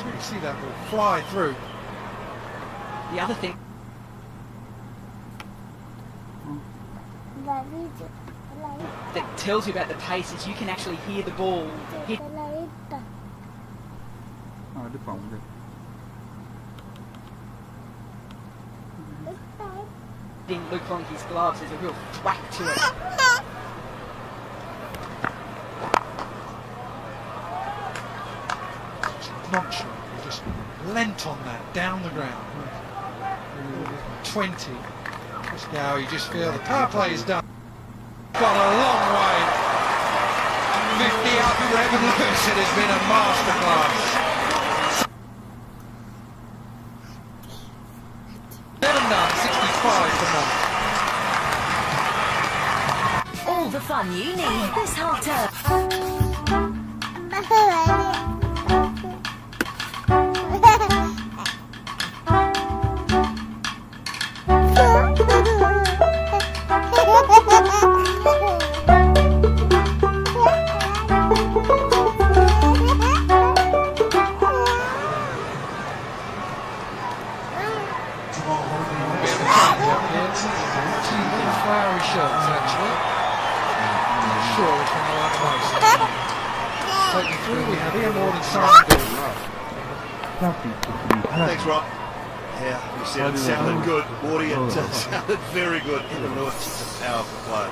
You can see that ball fly through. The other thing that tells you about the pace is you can actually hear the ball hit. In Luke Ronke's gloves, there's a real thwack to it. Nonchalant, he just leant on that down the ground. 20. Just now you just feel the power play is done. Got a long way. 50 up for Evan Lewis. It has been a masterclass. 7 done, 65 for 1. All the fun you need this half term. Flowery shots, actually. Not sure which one I like most. Take you through, we have here more than Sangrah. Thanks, Rob. Yeah, you said it sounded good. Wardy, it sounded very good. Evan Lewis is a powerful player.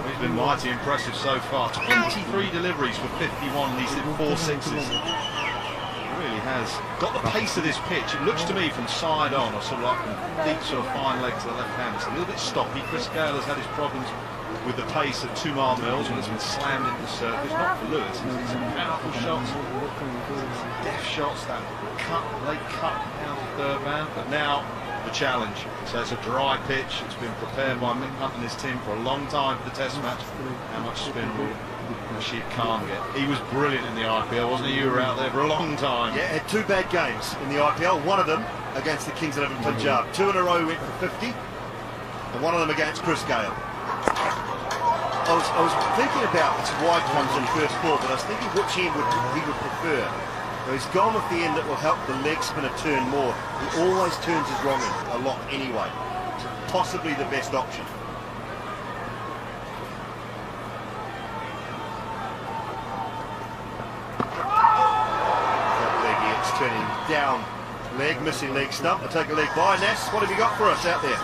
He's been mighty impressive so far. 23 deliveries for 51, he's hit 4 sixes. Really has got the pace of this pitch. It looks to me from side on, or sort of like from deep sort of fine leg to the left hand. It's a little bit stoppy. Chris Gale has had his problems with the pace at 2 mile mills when it's been slammed into the surface. Not for Lewis. It's some powerful shots, some deft shots. That cut, late cut down to third man. But now the challenge. So it's a dry pitch. It's been prepared by Mick Hunt and his team for a long time for the Test match. How much spin will Rashid Khan get? He was brilliant in the IPL, wasn't he? You were out there for a long time. Yeah, had 2 bad games in the IPL. One of them against the Kings 11 Punjab. 2 in a row went for 50, and one of them against Chris Gale. I was thinking about its wide ones in first ball, but I was thinking which end he would prefer. So he's gone with the end that will help the leg spinner turn more. He always turns his wrong end a lot anyway. So possibly the best option. Turning down leg, missing leg stump. I'll take a leg by. Ness, what have you got for us out there?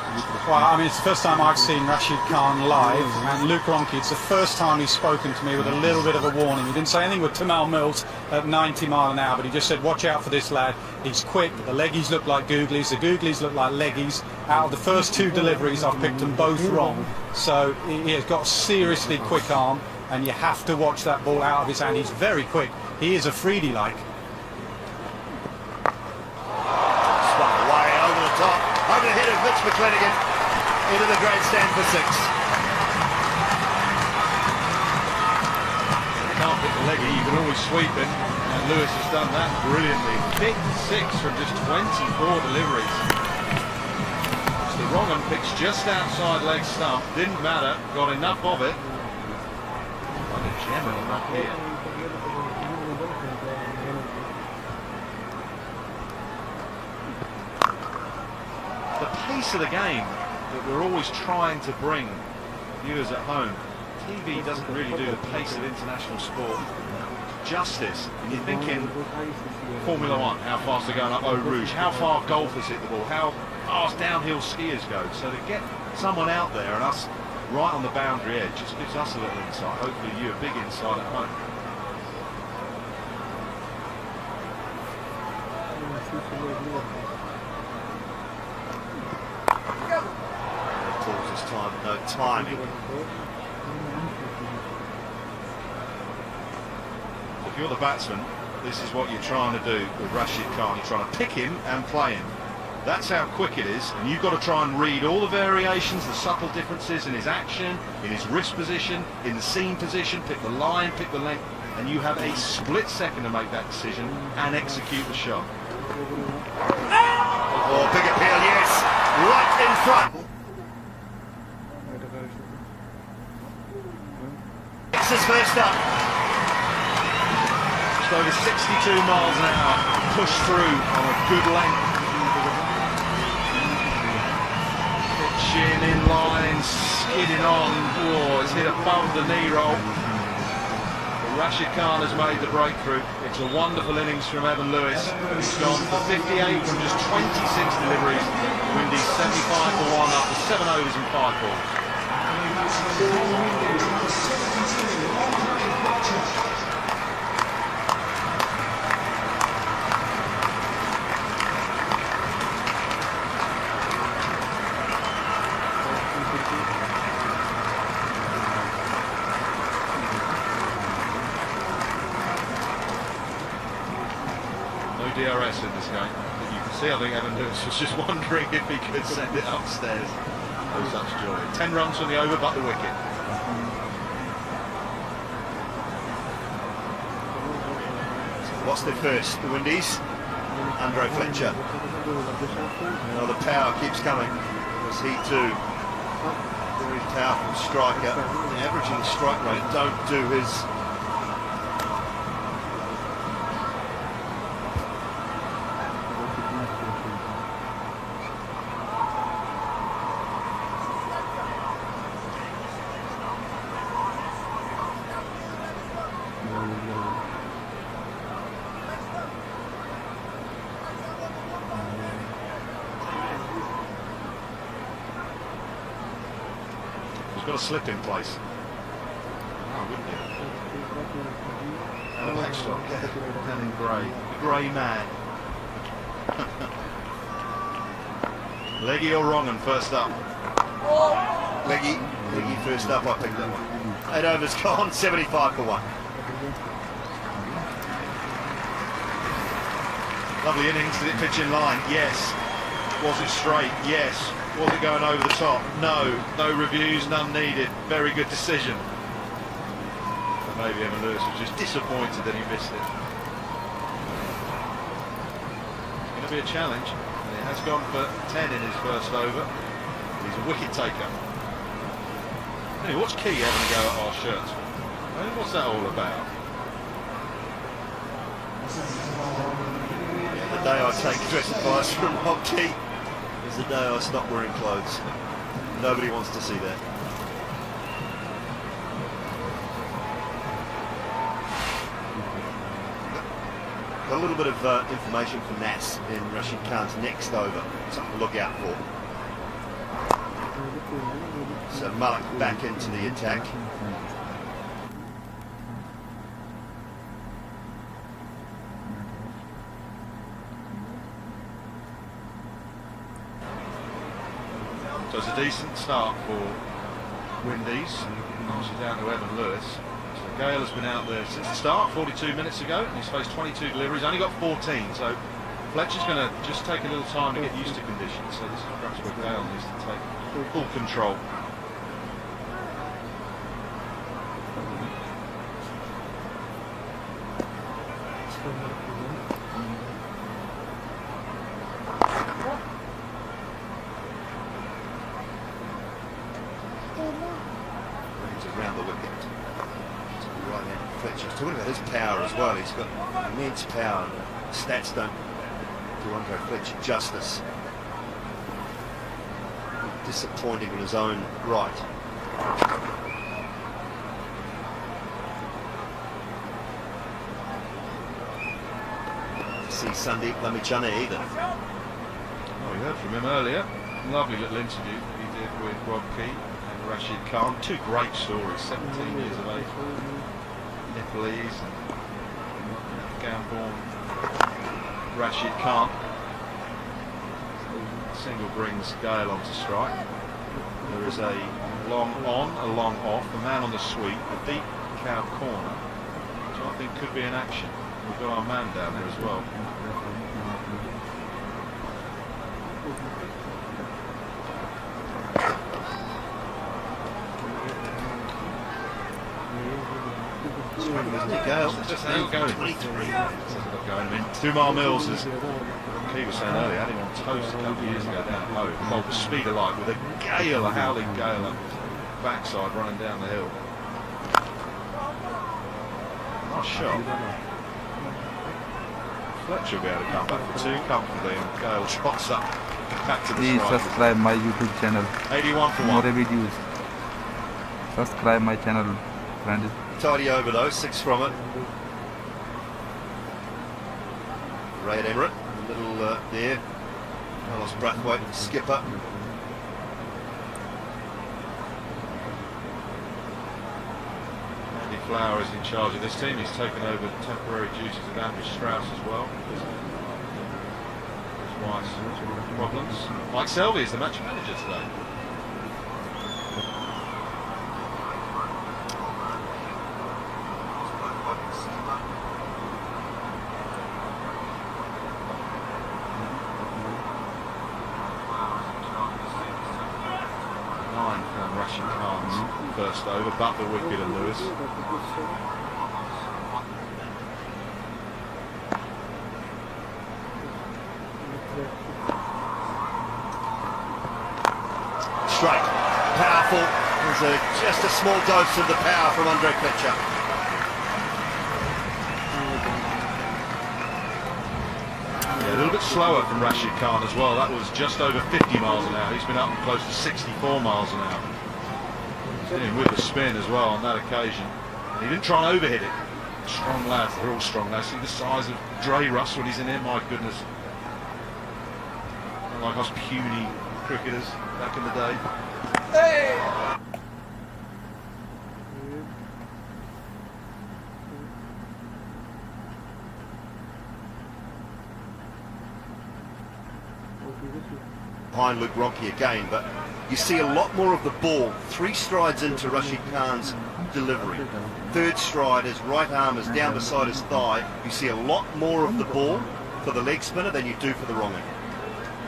Well, I mean, it's the first time I've seen Rashid Khan live, and Luke Ronke, it's the first time he's spoken to me with a little bit of a warning. He didn't say anything with 2 mile mills at 90 mile an hour, but he just said, watch out for this lad. He's quick. The leggies look like googlies. The googlies look like leggies. Out of the first 2 deliveries, I've picked them both wrong. So he has got a seriously quick arm, and you have to watch that ball out of his hand. He's very quick. He is a Freedy-like. Over the head of Mitch McClenaghan into the grandstand for 6. You can't pick the leggy, you can always sweep it, and Lewis has done that brilliantly. 56 from just 24 deliveries. It's the wrong one, picks just outside leg stump, didn't matter, got enough of it. What a gem up here. The pace of the game that we're always trying to bring viewers at home. TV doesn't really do the pace of international sport justice. And you're thinking Formula 1, how fast they're going up Eau Rouge, how far golfers hit the ball, how fast downhill skiers go. So to get someone out there and us right on the boundary edge just gives us a little insight. Hopefully you a big insight at home. This time, no timing. If you're the batsman, this is what you're trying to do with Rashid Khan. You're trying to pick him and play him. That's how quick it is, and you've got to try and read all the variations, the subtle differences in his action, in his wrist position, in the seam position, pick the line, pick the length, and you have a split second to make that decision and execute the shot. Oh, big appeal, yes, right in front. It's his first up. Just over 62 miles an hour, pushed through on a good length. Pitching in line, skidding on. Whoa, it's hit above the knee roll. But Rashid Khan has made the breakthrough. It's a wonderful innings from Evan Lewis. He's gone for 58 from just 26 deliveries. Windies 75 for 1 after 7 overs and 5 balls. DRS in this game, but you can see I think Evan Lewis was just wondering if he could send it upstairs. No such joy. 10 runs from the over but the wicket. What's their first? The Windies. Andre Fletcher. Oh, the power keeps coming. Was he too? Very powerful striker. Averaging the strike rate, don't do his. Got a slip in place. Oh, wouldn't you? And a backstop. And in grey. The grey man. Leggy or Wrongen first up? Leggy first up, I picked that one. 8 overs gone, 75 for 1. Lovely innings. Did it pitch in line? Yes. Was it straight? Yes. Was it going over the top? No. No reviews, none needed. Very good decision. But maybe Evan Lewis was just disappointed that he missed it. It's going to be a challenge. And it has gone for 10 in his first over. He's a wicket taker. Anyway, what's key having a go at our shirts? What's that all about? The day I take dress advice from Rob Key is the day I stop wearing clothes. Nobody wants to see that. Got a little bit of information from Nas in Rashid Khan's next over. Something to look out for. So Malik back into the attack. So it's a decent start for Windies. Obviously down to Evan Lewis. So Gale has been out there since the start, 42 minutes ago, and he's faced 22 deliveries, only got 14. So Fletcher's going to just take a little time to get used to conditions. So this is perhaps where Gale needs to take full control. Around the wicket. Right hand Fletcher. Talking about his power as well. He's got immense power. Stats don't do Andre Fletcher justice. Disappointing in his own right. See Sandeep Lamichhane either. Oh, we heard from him earlier. Lovely little interview he did with Rob Key. Rashid Khan, two great stories, 17 years of age, Nepalese and Afghan-born Rashid Khan. Single brings Gale onto strike. There is a long on, a long off, a man on the sweep, a deep cow corner, which I think could be an action. We've got our man down there as well. Gale, just how going. 23. Going. I mean, 2 Mile Mills, as Key was saying earlier, had him on toast a couple of years ago down at home. Well, the speed of light with a gale, a howling gale up backside running down the hill. Nice shot. Fletcher will be able to come back for two comfortably, and Gale trots up back to the Please strike. subscribe my YouTube channel. 81 for More one. videos. Subscribe my channel, friends. Tidy over though, 6 from it. Ray Emmerich, a little there. Carlos Brathwaite, skipper. Andy Flower is in charge of this team. He's taken over temporary duties of Andrew Strauss as well. His wife's problems. Mike Selvey is the match manager today. First over, Butler, Whitfield and Lewis. Straight, powerful. There's just a small dose of the power from Andre Fletcher. Yeah, a little bit slower from Rashid Khan as well. That was just over 50 miles an hour. He's been up close to 64 miles an hour. In with the spin as well on that occasion. He didn't try and overhit it. Strong lads, they're all strong lads. See the size of Dre Russ when he's in here, my goodness. Not like us puny cricketers back in the day. Hey! Behind Luke Ronchi again, but you see a lot more of the ball. 3 strides into Rashid Khan's delivery. 3rd stride, his right arm is down beside his thigh. You see a lot more of the ball for the leg spinner than you do for the wrong end.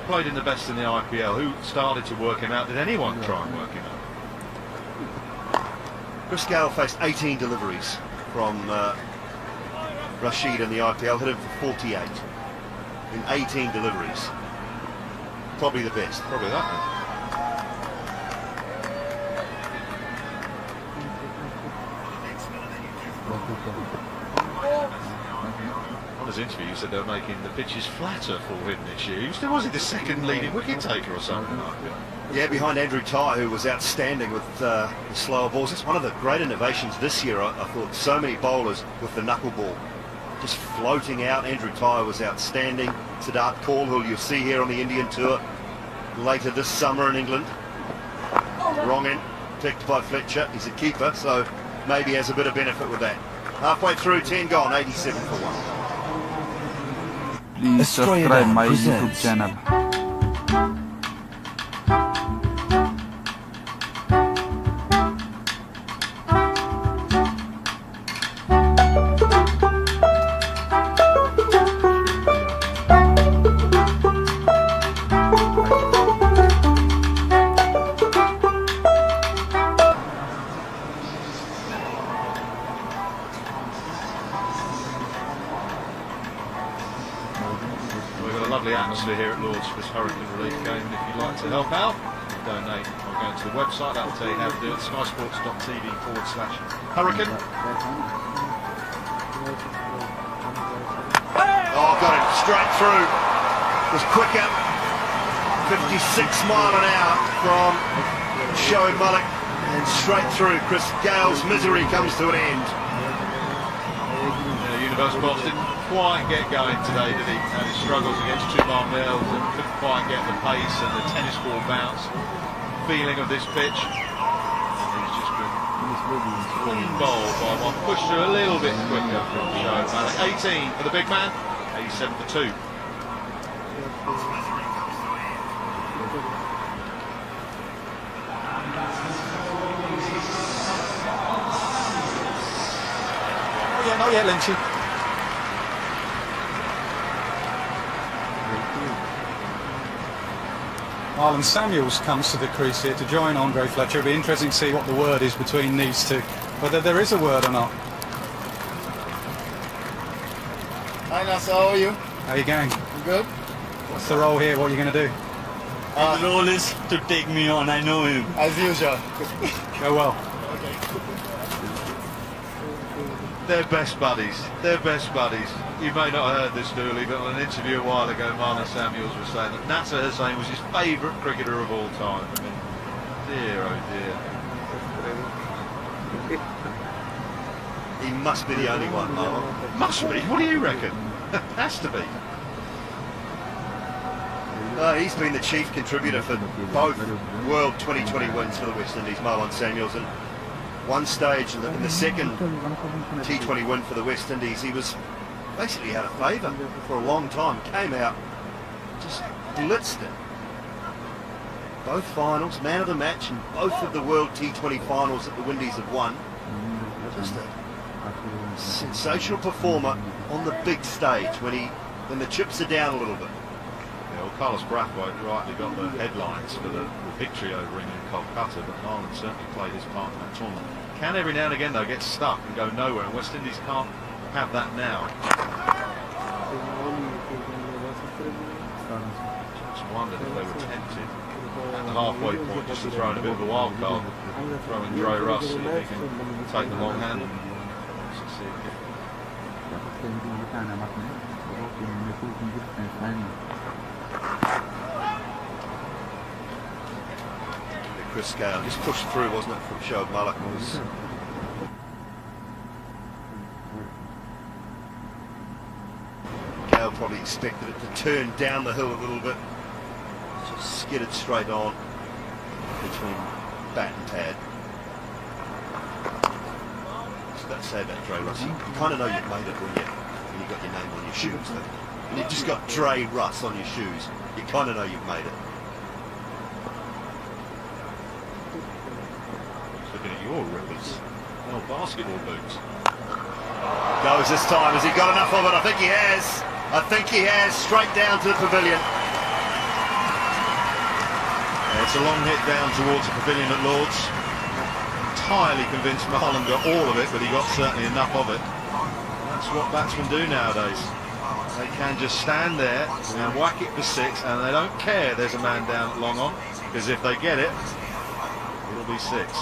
Played in the best in the IPL. Who started to work him out? Did anyone try and work him out? Chris Gale faced 18 deliveries from Rashid in the IPL, hit him for 48 in 18 deliveries. Probably the best. Probably that one. On his interview, he said they were making the pitches flatter for him this year. Was he the second leading wicket taker or something like that? Yeah, behind Andrew Tye, who was outstanding with the slower balls. It's one of the great innovations this year, I thought. So many bowlers with the knuckleball just floating out. Andrew Tye was outstanding. Siddharth Kaul, who you'll see here on the Indian tour later this summer in England. Wrong end, picked by Fletcher. He's a keeper, so maybe has a bit of benefit with that. Halfway through, 10 gone, 87 for 1. Please subscribe my YouTube channel. Here at Lord's for this hurricane relief game, and if you'd like to help out, you can donate by going to the website. That'll tell you how to do it, skysports.tv/hurricane. Oh, got him straight through. It was quicker. 56 mile an hour from Shoaib Malik, and straight through. Chris Gale's misery comes to an end. Universe Box didn't quite get going today, did he? And his struggles against Tuman Mills and couldn't quite get the pace and the tennis ball bounce feeling of this pitch. And he's just been bowled by one, pushed through a little bit quicker from Shoaib Malik. 18 for the big man, 87 for 2. Yeah, not yet, Lynchy. Marlon Samuels comes to the crease here to join Andre Fletcher. It'll be interesting to see what the word is between these two, whether there is a word or not. Hi Nasa, how are you? How are you going? Good. What's the role here? What are you going to do? The role is to take me on, I know him. As usual. Go well. Okay. They're best buddies. They're best buddies. You may not have heard this, Dooley, but on an interview a while ago, Marlon Samuels was saying that Nasser Hussain was his favourite cricketer of all time. I mean, dear, oh dear. He must be the only one, Marlon. Must be? What do you reckon? Has to be. He's been the chief contributor for both World 2020 wins for the West Indies, Marlon Samuels, and one stage in the second T20 win for the West Indies, he was basically out of favour for a long time. Came out, just blitzed it. Both finals, man of the match, and both of the World T20 finals that the Windies have won. Just a sensational performer on the big stage when the chips are down a little bit. Yeah, well, Carlos Brathwaite rightly got the headlines for the victory over England in Kolkata, but Marlon certainly played his part in that tournament. Can every now and again though get stuck and go nowhere, and West Indies can't have that now. Just wondered if they were tempted at the halfway point just to throw in a bit of a wild card, throw in Dre Russ, see if he can take the long handle. Chris Gale just pushed through, wasn't it, from Shoaib Malik? Gale probably expected it to turn down the hill a little bit. Just skidded straight on between bat and pad. Just about to say about Dre Russ, you kind of know you've made it when you got your name on your shoes. And you've just got Dre Russ on your shoes, you kind of know you've made it. Looking at your rippers, no basketball boots. Goes this time. Has he got enough of it? I think he has. I think he has. Straight down to the pavilion. Yeah, it's a long hit down towards the pavilion at Lord's. Entirely convinced Marlon got all of it, but he got certainly enough of it. That's what batsmen do nowadays. They can just stand there and whack it for six, and they don't care there's a man down at long on, because if they get it, it'll be six.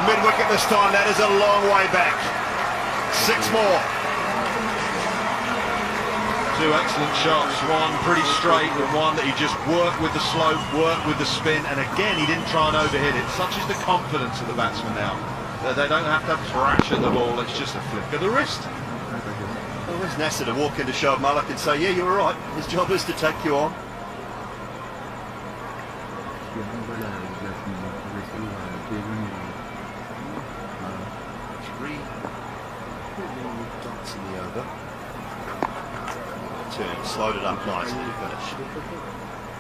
Mid-wicket this time. That is a long way back. Six more. Two excellent shots, one pretty straight and one that he just worked with the slope, worked with the spin, and again he didn't try and overhit it. Such is the confidence of the batsman now. They don't have to thrash at the ball, it's just a flick of the wrist. Well, where's Nasser to walk into Shoaib Malik and say, yeah, you're all right. His job is to take you on. Turn, slowed it up nicely to finish.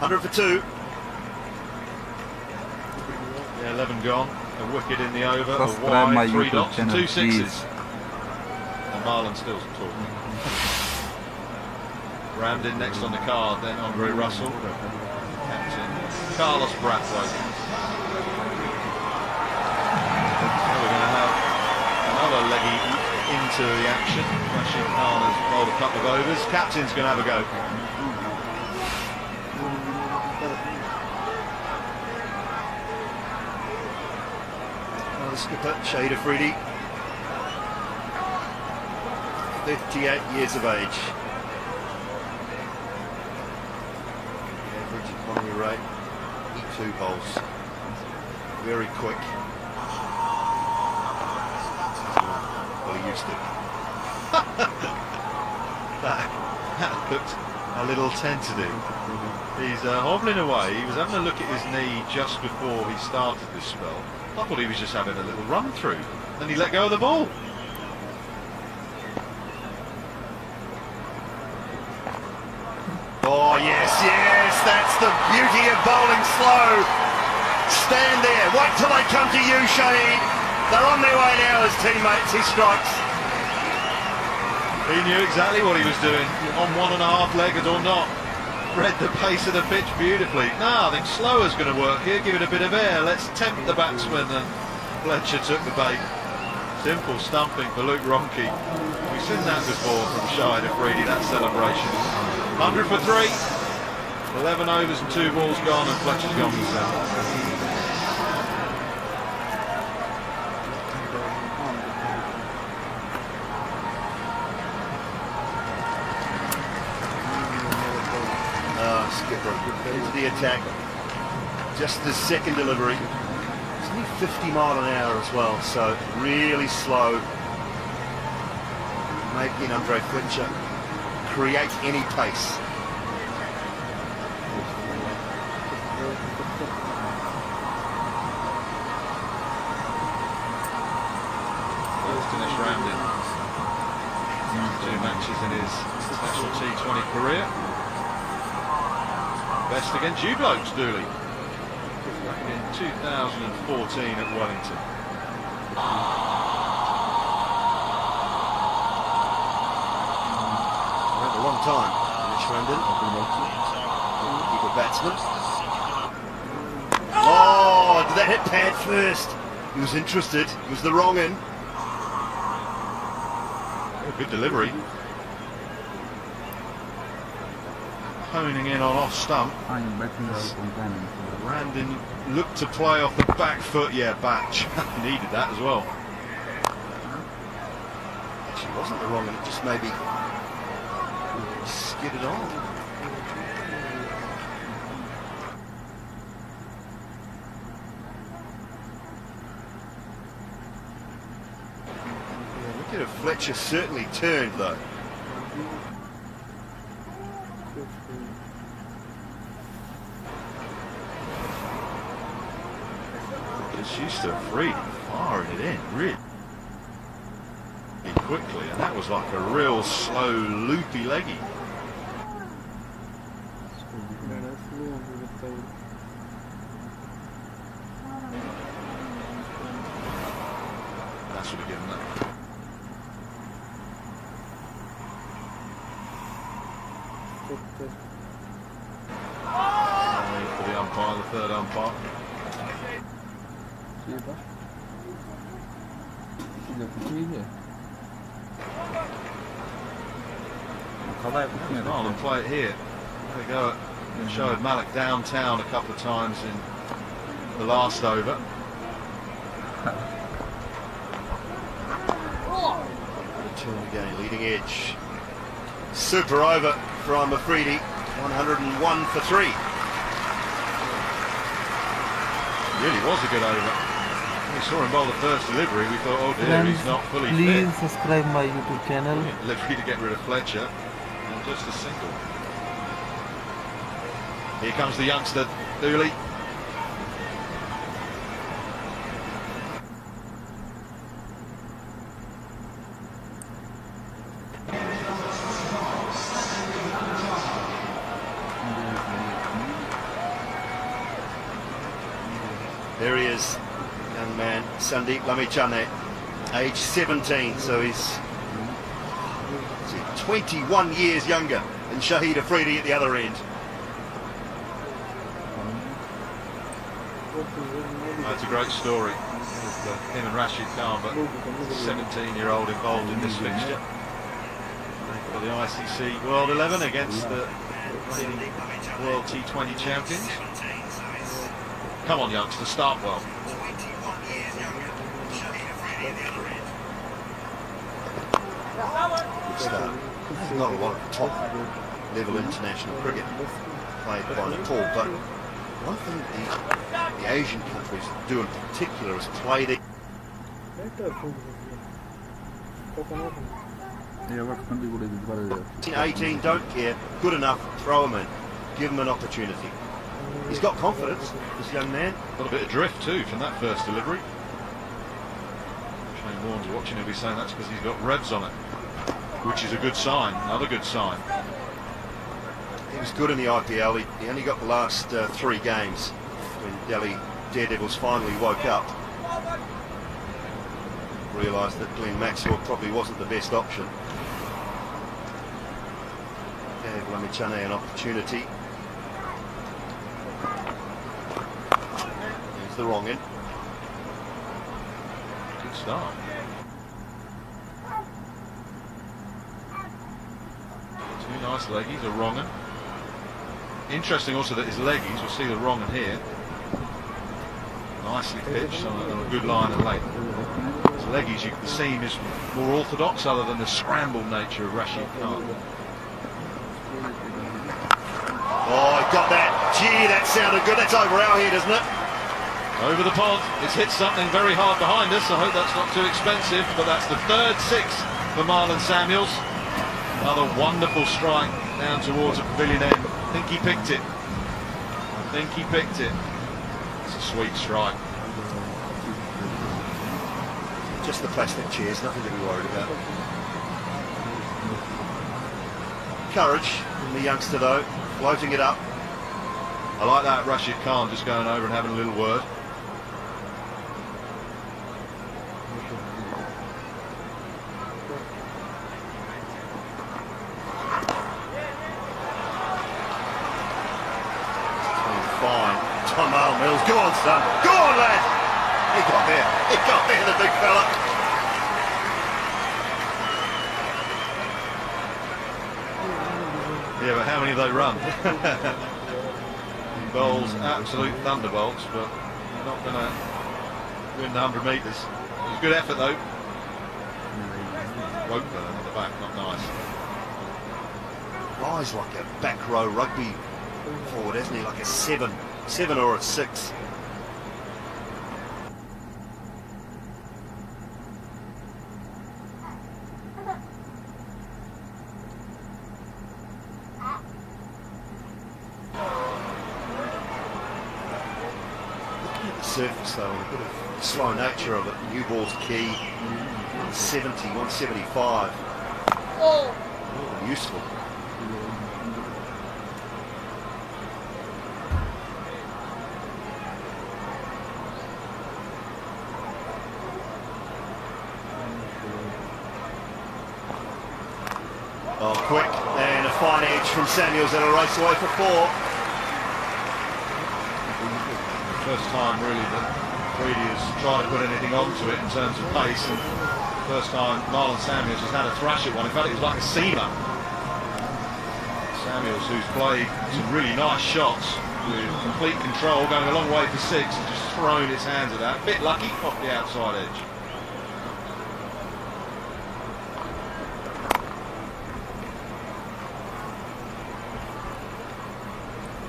100 for two. Yeah, 11 gone, a wicket in the over, Subscribe a my wide, three YouTube dots and channel, two sixes. please. And Marlon still talking. Rammed in next on the card, then Andre Russell, captain Carlos Brathwaite. So we're going to have another leggy into the action. Rashid Khan has rolled a couple of overs. Captain's going to have a go. Skipper Shahid Afridi, 58 years of age. Average economy rate, 82 bowls. Very quick. Well, he used to. That looked a little tentative. He's hobbling away. He was having a look at his knee just before he started this spell. I thought he was just having a little run through. Then he let go of the ball. Oh yes, yes, that's the beauty of bowling slow. Stand there, wait till they come to you, Shahid. They're on their way now as teammates. He strikes. He knew exactly what he was doing, on 1.5 legged or not. Read the pace of the pitch beautifully. No, I think slower's going to work here. Give it a bit of air. Let's tempt the batsman. And Fletcher took the bait. Simple stumping for Luke Ronchi. We've seen that before from Shahid Afridi, that celebration. 100 for three. 11 overs and 2 balls gone, and Fletcher's gone for 7. into the attack. Just his second delivery. It's only 50 mile an hour as well, so really slow. Making Andre Fletcher create any pace. Dennis Ramsden, 2 matches in his international T20 career. Best against you blokes, Dooley. Back in 2014 at Wellington. Around a long time, Dennis Ramsden. Keeper batsman. Oh, did that hit pad first? He was interested. It was the wrong end. Good delivery. Honing in on off stump. Ramsden looked to play off the back foot. Yeah, Batch needed that as well. Actually, wasn't the wrong end. It just maybe skidded on. Fletcher certainly turned though. Just used to free firing it in really quickly, and that was like a real slow loopy leggy. That should have given that. For the umpire, the third umpire. Rather than play it here. There we go. It showed Malik downtown a couple of times in the last over. Turn again, leading edge. Super over from Afridi, 101 for 3. Really was a good over. When we saw him bowl the first delivery, we thought, oh dear, Friends, he's not fully please fit. subscribe my YouTube channel. Delivery to get rid of Fletcher, and just a single. Here comes the youngster, Dooley. There he is, young man, Sandeep Lamichhane, age 17, so he's 21 years younger than Shahid Afridi at the other end. That's a great story. Him and Rashid Khan, but 17-year-old involved in this fixture. For the ICC World 11 against the reigning World T20 champions. Come on, youngster, start well. Good start. Not a lot of top level international cricket played by Nepal, but one thing the Asian countries do in particular is play their 18, don't care, good enough, throw him in, give him an opportunity. He's got confidence, this young man. Got a bit of drift too from that first delivery. Shane Warne's watching, he'll be saying that's because he's got revs on it, which is a good sign, another good sign. He was good in the IPL, he only got the last 3 games when Delhi Daredevils finally woke up. Realised that Glenn Maxwell probably wasn't the best option. Gave Lamichhane an opportunity. There's the wrong end. Good start. Two nice leggies, a wrong un. Interesting also that his leggies, we'll see the wrong un here. Nicely pitched on a good line and late. His leggies, you can see him is more orthodox other than the scrambled nature of Rashid Khan. Oh, he got that. Gee, that sounded good. That's over our head, isn't it? Over the pond. It's hit something very hard behind us. I hope that's not too expensive, but that's the third six for Marlon Samuels. Another wonderful strike down towards a pavilion end. I think he picked it. It's a sweet strike. Just the plastic chairs, nothing to be worried about. Courage from the youngster though, floating it up. I like that Rashid Khan just going over and having a little word. Fine. Tom Mills, go on son, go on lad! He got there, the big fella. Yeah, but how many have they run? He bowls absolute thunderbolts, but not going to win the 100 metres. It was a good effort though. Woke them at the back, not nice. Lies like a back row rugby forward, hasn't he? Like a 7 or a 6. Surface though, and a bit of slow nature of it. New ball's key, 170, 175. Oh, useful. Oh, quick, and a fine edge from Samuels and a race away for 4. First time really that Freedy has tried to put anything onto it in terms of pace, and first time Marlon Samuels has had a thrash at one. In fact, it was like a seamer. Samuels, who's played some really nice shots with complete control, going a long way for 6, and just thrown his hands at that. Bit lucky off the outside edge.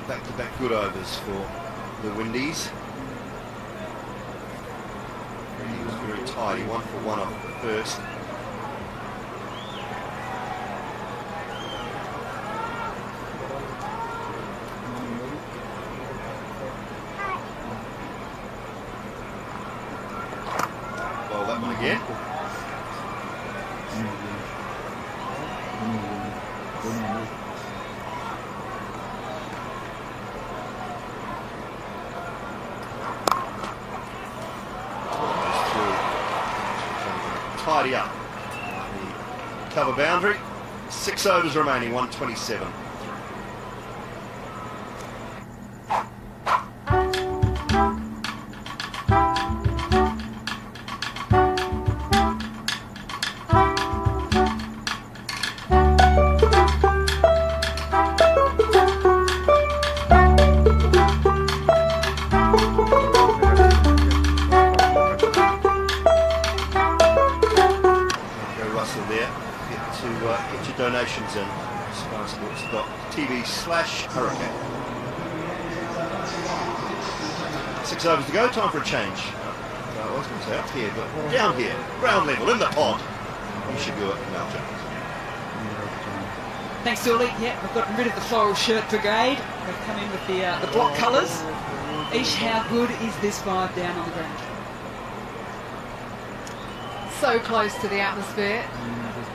Back-to-back good overs for the Windies. He was very tidy, 1 for 1 off the first. Well, that one again. Tidy up the cover boundary. 6 overs remaining, 127. Get your donations in. SkySports.tv/Hurricane. 6 overs to go, time for a change. I was going to say up here, but down here, ground level, in the pod. You should do it, Mal Jones. Thanks, Dooley. Yeah, we've gotten rid of the floral shirt brigade. They've come in with the block colours. Ish, how good is this vibe down on the ground? So close to the atmosphere.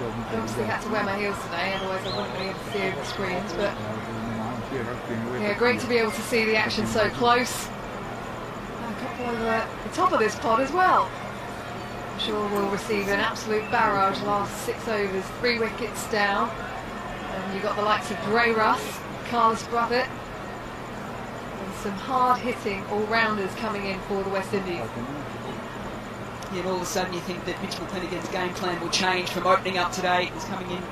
I obviously had to wear my heels today, otherwise I wouldn't be able to see over the screens, but yeah, great to be able to see the action so close. And a couple over the top of this pod as well. I'm sure we'll receive an absolute barrage last 6 overs, 3 wickets down. And you've got the likes of Gray Russ, Carlos Brathwaite, and some hard-hitting all-rounders coming in for the West Indies. Yeah, and all of a sudden you think that Mitch McClenaghan's game plan will change from opening up today. He's coming in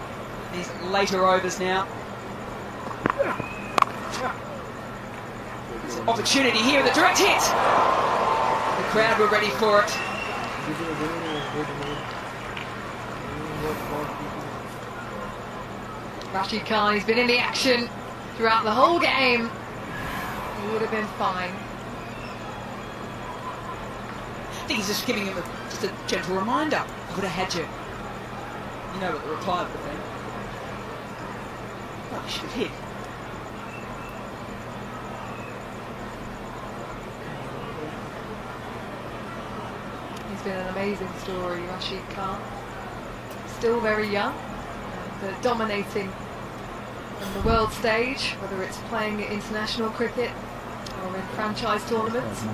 these later overs now. There's an opportunity here with a direct hit. The crowd were ready for it. Rashid Khan, he's been in the action throughout the whole game. He would have been fine. I think he's just giving him just a gentle reminder. I would have had you. You know what the reply would have been. Oh, you should have hit. He's been an amazing story, Rashid Khan. Still very young, and dominating on the world stage, whether it's playing international cricket or in franchise tournaments.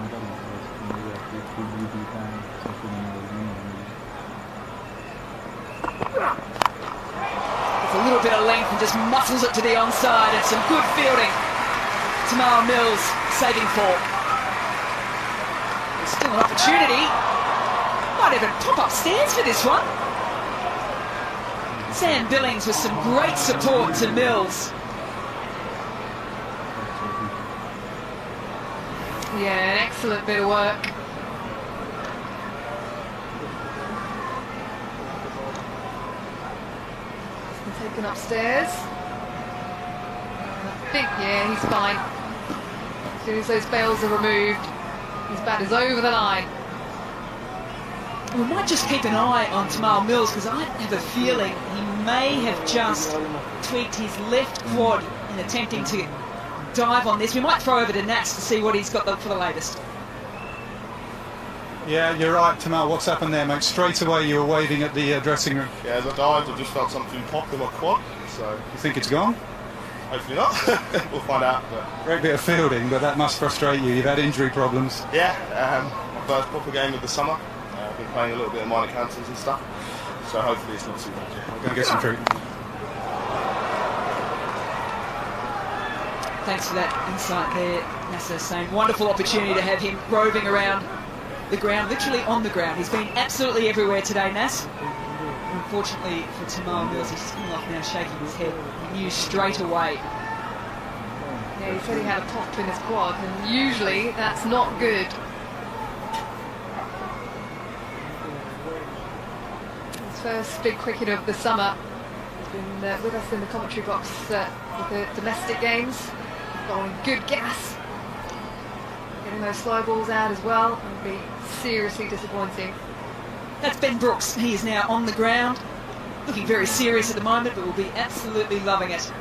It's a little bit of length and just muscles it to the onside, and some good fielding. Tamal Mills saving for. There's still an opportunity. Might even pop upstairs for this one. Sam Billings with some great support to Mills. Yeah, an excellent bit of work. He's been taken upstairs. And I think, yeah, he's fine. As soon as those bails are removed, his bat is over the line. We might just keep an eye on Tamal Mills, because I have a feeling he may have just tweaked his left quad in attempting to dive on this. We might throw over to Nats to see what he's got for the latest. Yeah, you're right, Tamal. What's happened there, mate? Straight away you were waving at the dressing room. Yeah, as I dived, I just felt something pop in my quad. So you think it's gone? Hopefully not. We'll find out. But great bit of fielding, but that must frustrate you. You've had injury problems. Yeah, my first proper game of the summer. I've been playing a little bit of minor cancers and stuff. So hopefully it's not too bad. We're going to get some treatment. Thanks for that insight there, Nasser, saying wonderful opportunity to have him roving around the ground, literally on the ground. He's been absolutely everywhere today, Nass. Unfortunately for Tamal Mills, he's just coming off now shaking his head. He knew straight away. Yeah, he said he had a pop in his quad, and usually that's not good. His first big cricket of the summer. He's been with us in the commentary box with the domestic games. Bowling good gas. Getting those slow balls out as well would be seriously disappointing. That's Ben Brooks. He is now on the ground, looking very serious at the moment, but will be absolutely loving it.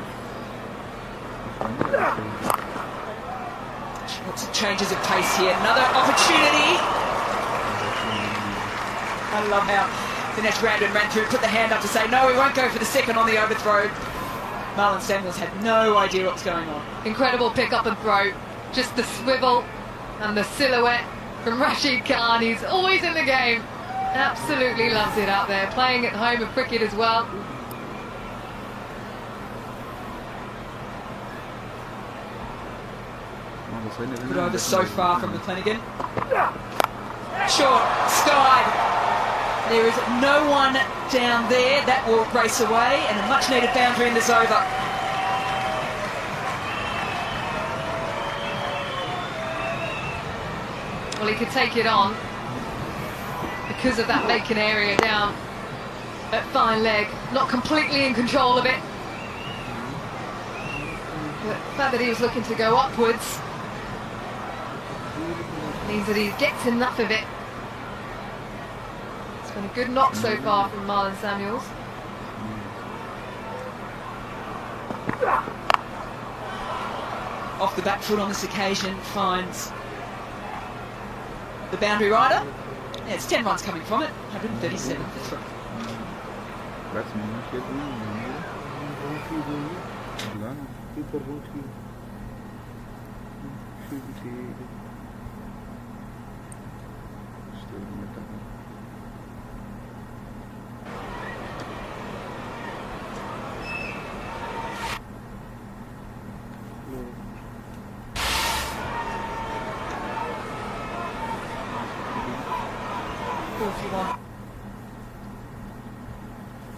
Lots of changes of pace here. Another opportunity. I love how Dinesh Brandon ran through, put the hand up to say, no, we won't go for the second on the overthrow. Marlon Samuels had no idea what was going on. Incredible pick up and throw. Just the swivel and the silhouette from Rashid Khan. He's always in the game. Absolutely loves it out there. Playing at home of cricket as well. Good over so far from McClenaghan. Short, skied. There is no one down there. That will race away, and a much needed boundary in this over. Well, he could take it on because of that vacant area down at fine leg. Not completely in control of it. But the fact that he was looking to go upwards means that he gets enough of it. It's been a good knock so far from Marlon Samuels. Off the back foot on this occasion, finds the boundary rider. Yeah, it's 10 runs coming from it, 137 for 3.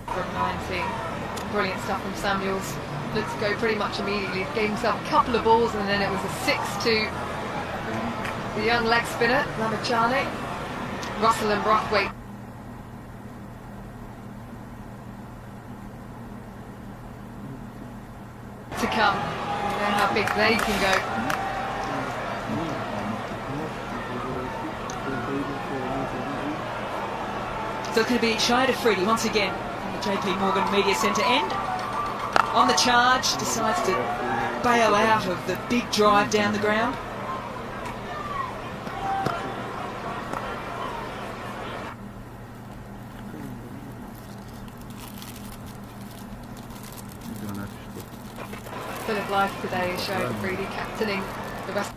From 90. Brilliant stuff from Samuels. Looked to go pretty much immediately. Gave himself a couple of balls, and then it was a 6 to the young leg spinner, Ramachane. Russell and Brathwaite. To come. You know how big they can go. So it's going to be Shia Afridi once again from the JP Morgan Media Centre end. On the charge, decides to bail out of the big drive down the ground. Full of life today is Shia Afridi captaining the rest.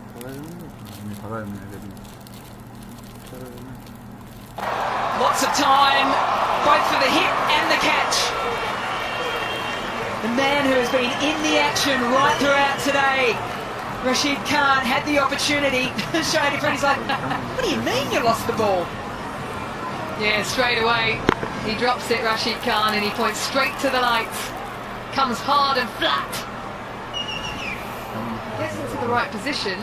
Lots of time, both for the hit and the catch. The man who has been in the action right throughout today, Rashid Khan, had the opportunity. Shia Afridi's like, what do you mean you lost the ball? Yeah, straight away he drops it, Rashid Khan, and he points straight to the lights. Comes hard and flat. Gets into the right position.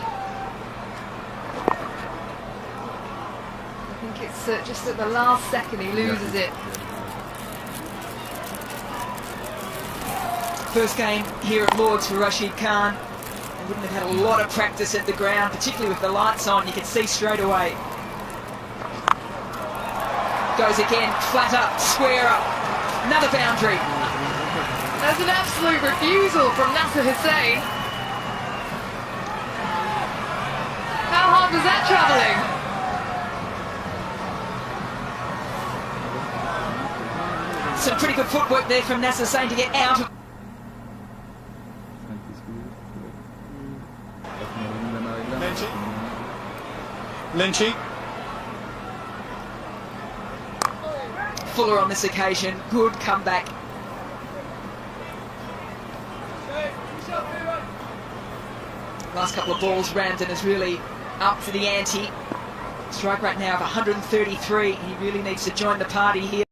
I think it's just at the last second he loses it. First game here at Lord's for Rashid Khan. They wouldn't have had a lot of practice at the ground, particularly with the lights on. You can see straight away. Goes again, flat up, square up. Another boundary. There's an absolute refusal from Nasser Hussain. How hard was that travelling? Some pretty good footwork there from Nasser Hussain to get out of. Lynchy. Fuller on this occasion, good comeback. Last couple of balls, Ramsden is really up to the ante. Strike rate now of 133. He really needs to join the party here.